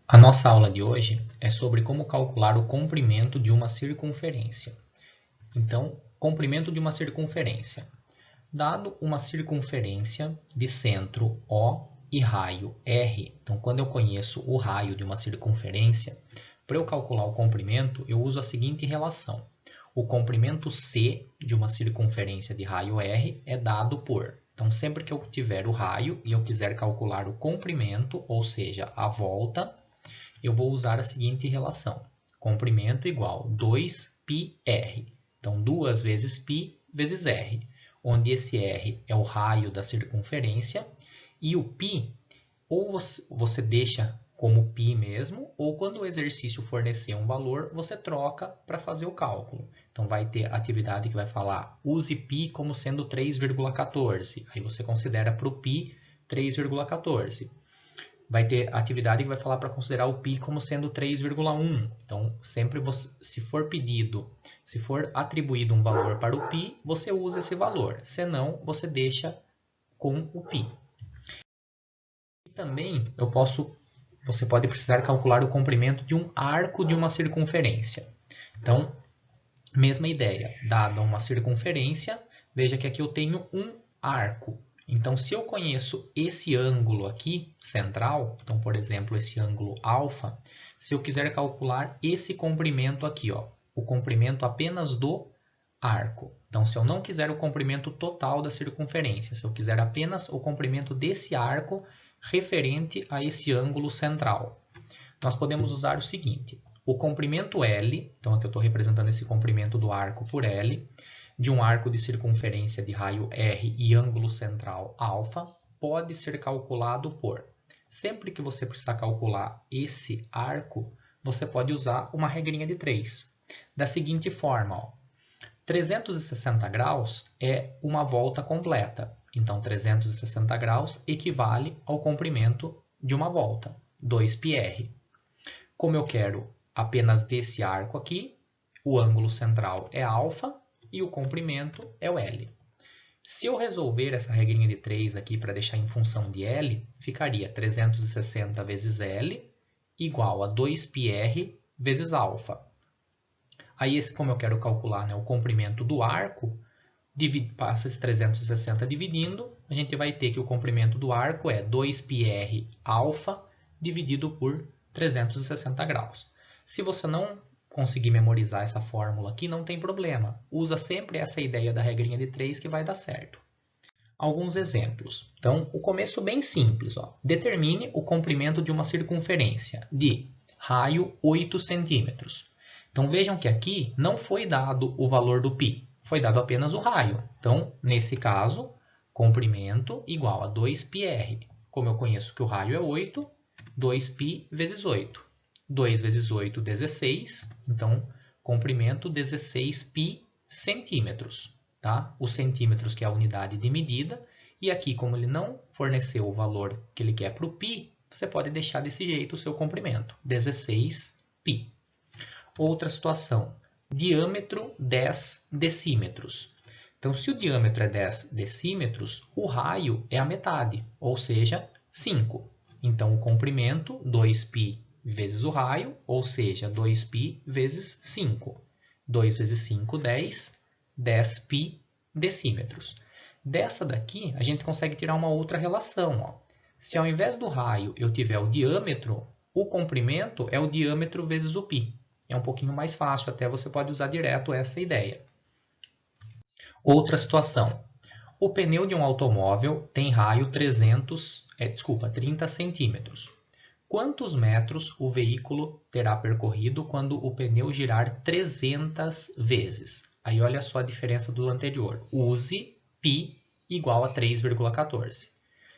A nossa aula de hoje é sobre como calcular o comprimento de uma circunferência. Então, comprimento de uma circunferência. Dado uma circunferência de centro O e raio R, então quando eu conheço o raio de uma circunferência, para eu calcular o comprimento, eu uso a seguinte relação. O comprimento C de uma circunferência de raio R é dado por... Então, sempre que eu tiver o raio e eu quiser calcular o comprimento, ou seja, a volta, eu vou usar a seguinte relação. Comprimento igual 2πr. Então, 2 vezes π vezes r, onde esse r é o raio da circunferência e o π, ou você deixa como π mesmo, ou quando o exercício fornecer um valor, você troca para fazer o cálculo. Então, vai ter atividade que vai falar, use π como sendo 3,14. Aí você considera para o π 3,14. Vai ter atividade que vai falar para considerar o π como sendo 3,1. Então, sempre se for pedido, se for atribuído um valor para o π, você usa esse valor. Senão, você deixa com o π. E também você pode precisar calcular o comprimento de um arco de uma circunferência. Então, mesma ideia. Dada uma circunferência, veja que aqui eu tenho um arco. Então, se eu conheço esse ângulo aqui, central, então, por exemplo, esse ângulo alfa, se eu quiser calcular esse comprimento aqui, ó, o comprimento apenas do arco. Então, se eu não quiser o comprimento total da circunferência, se eu quiser apenas o comprimento desse arco referente a esse ângulo central, nós podemos usar o seguinte. O comprimento L, então aqui eu estou representando esse comprimento do arco por L, de um arco de circunferência de raio R e ângulo central alfa, pode ser calculado por... Sempre que você precisar calcular esse arco, você pode usar uma regrinha de 3. Da seguinte forma, ó, 360 graus é uma volta completa. Então, 360 graus equivale ao comprimento de uma volta, 2πr. Como eu quero apenas desse arco aqui, o ângulo central é alfa e o comprimento é o L. Se eu resolver essa regrinha de 3 aqui para deixar em função de L, ficaria 360 vezes L igual a 2πr vezes alfa. Aí, como eu quero calcular, né, o comprimento do arco, passa esse 360 dividindo, a gente vai ter que o comprimento do arco é 2πr alfa dividido por 360 graus. Se você não conseguir memorizar essa fórmula aqui, não tem problema. Usa sempre essa ideia da regrinha de 3 que vai dar certo. Alguns exemplos. Então, o começo bem simples. Ó. Determine o comprimento de uma circunferência de raio 8 centímetros. Então, vejam que aqui não foi dado o valor do π, foi dado apenas o raio. Então, nesse caso, comprimento igual a 2πr. Como eu conheço que o raio é 8, 2π vezes 8. 2 vezes 8, 16. Então, comprimento 16π centímetros. Tá? Os centímetros que é a unidade de medida. E aqui, como ele não forneceu o valor que ele quer para o π, você pode deixar desse jeito o seu comprimento, 16π. Outra situação, diâmetro 10 decímetros. Então, se o diâmetro é 10 decímetros, o raio é a metade, ou seja, 5. Então, o comprimento, 2π vezes o raio, ou seja, 2π vezes 5. 2 vezes 5, 10. 10π decímetros. Dessa daqui, a gente consegue tirar uma outra relação. Ó. Se ao invés do raio eu tiver o diâmetro, o comprimento é o diâmetro vezes o π. É um pouquinho mais fácil, até você pode usar direto essa ideia. Outra situação. O pneu de um automóvel tem raio 30 centímetros. Quantos metros o veículo terá percorrido quando o pneu girar 300 vezes? Aí olha só a diferença do anterior. Use π igual a 3,14.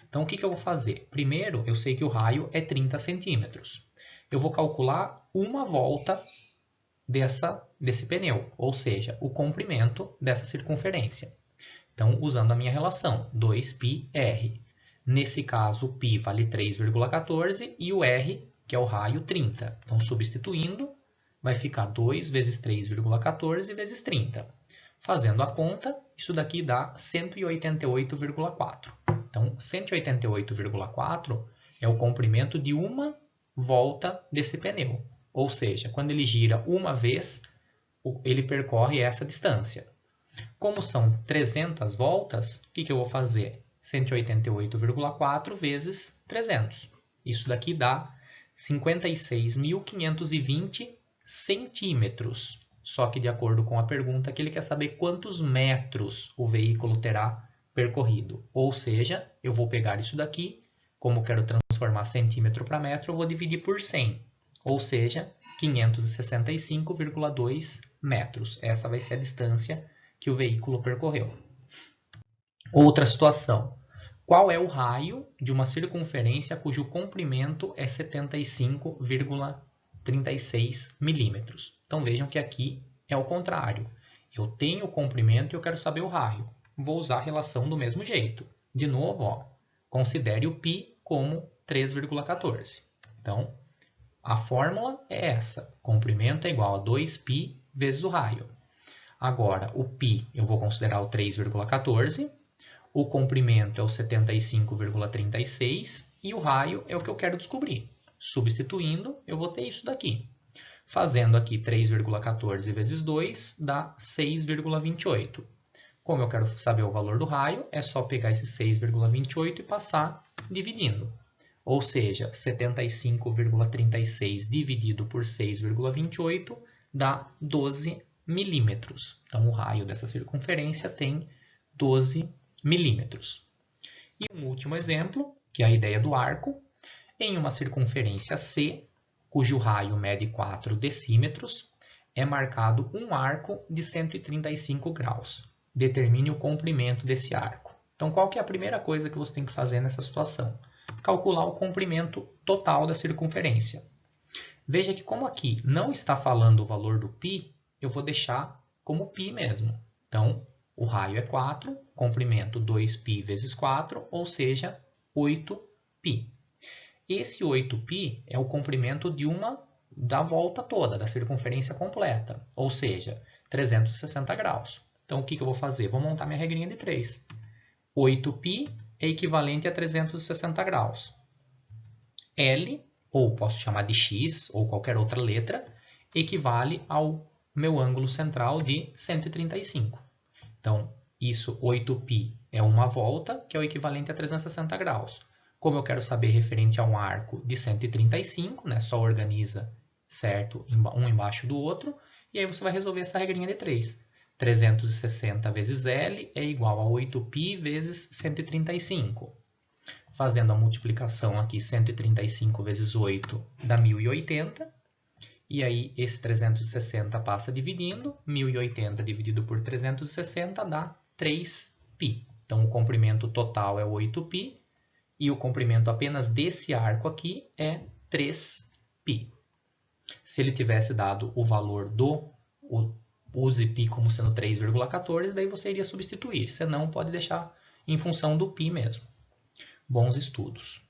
Então, o que eu vou fazer? Primeiro, eu sei que o raio é 30 centímetros. Eu vou calcular uma volta desse pneu, ou seja, o comprimento dessa circunferência. Então, usando a minha relação, 2πr. Nesse caso, o π vale 3,14 e o r, que é o raio, 30. Então, substituindo, vai ficar 2 vezes 3,14 vezes 30. Fazendo a conta, isso daqui dá 188,4. Então, 188,4 é o comprimento de uma volta desse pneu. Ou seja, quando ele gira uma vez, ele percorre essa distância. Como são 300 voltas, o que eu vou fazer? 188,4 vezes 300. Isso daqui dá 56.520 centímetros. Só que de acordo com a pergunta, que ele quer saber quantos metros o veículo terá percorrido. Ou seja, eu vou pegar isso daqui, como eu quero transformar centímetro para metro, eu vou dividir por 100. Ou seja, 565,2 metros. Essa vai ser a distância que o veículo percorreu. Outra situação. Qual é o raio de uma circunferência cujo comprimento é 75,36 milímetros? Então vejam que aqui é o contrário. Eu tenho o comprimento e eu quero saber o raio. Vou usar a relação do mesmo jeito. De novo, ó, considere o π como 3,14. Então, a fórmula é essa. Comprimento é igual a 2π vezes o raio. Agora, o π eu vou considerar o 3,14. O comprimento é o 75,36 e o raio é o que eu quero descobrir. Substituindo, eu vou ter isso daqui. Fazendo aqui 3,14 vezes 2 dá 6,28. Como eu quero saber o valor do raio, é só pegar esse 6,28 e passar dividindo. Ou seja, 75,36 dividido por 6,28 dá 12 milímetros. Então, o raio dessa circunferência tem 12 milímetros. E um último exemplo, que é a ideia do arco. Em uma circunferência C, cujo raio mede 4 decímetros, é marcado um arco de 135 graus. Determine o comprimento desse arco. Então, qual que é a primeira coisa que você tem que fazer nessa situação? Calcular o comprimento total da circunferência. Veja que como aqui não está falando o valor do π, eu vou deixar como π mesmo. Então, o raio é 4, comprimento 2π vezes 4, ou seja, 8π. Esse 8π é o comprimento da volta toda, da circunferência completa, ou seja, 360 graus. Então, o que eu vou fazer? Vou montar minha regrinha de 3. 8π é equivalente a 360 graus. L, ou posso chamar de x, ou qualquer outra letra, equivale ao meu ângulo central de 135. Então, isso, 8π é uma volta, que é o equivalente a 360 graus. Como eu quero saber referente a um arco de 135, né, só organiza certo um embaixo do outro, e aí você vai resolver essa regrinha de 3. 360 vezes L é igual a 8π vezes 135. Fazendo a multiplicação aqui, 135 vezes 8 dá 1080. E aí, esse 360 passa dividindo. 1080 dividido por 360 dá 3π. Então, o comprimento total é 8π. E o comprimento apenas desse arco aqui é 3π. Se ele tivesse dado o valor use π como sendo 3,14, daí você iria substituir. Senão, pode deixar em função do π mesmo. Bons estudos!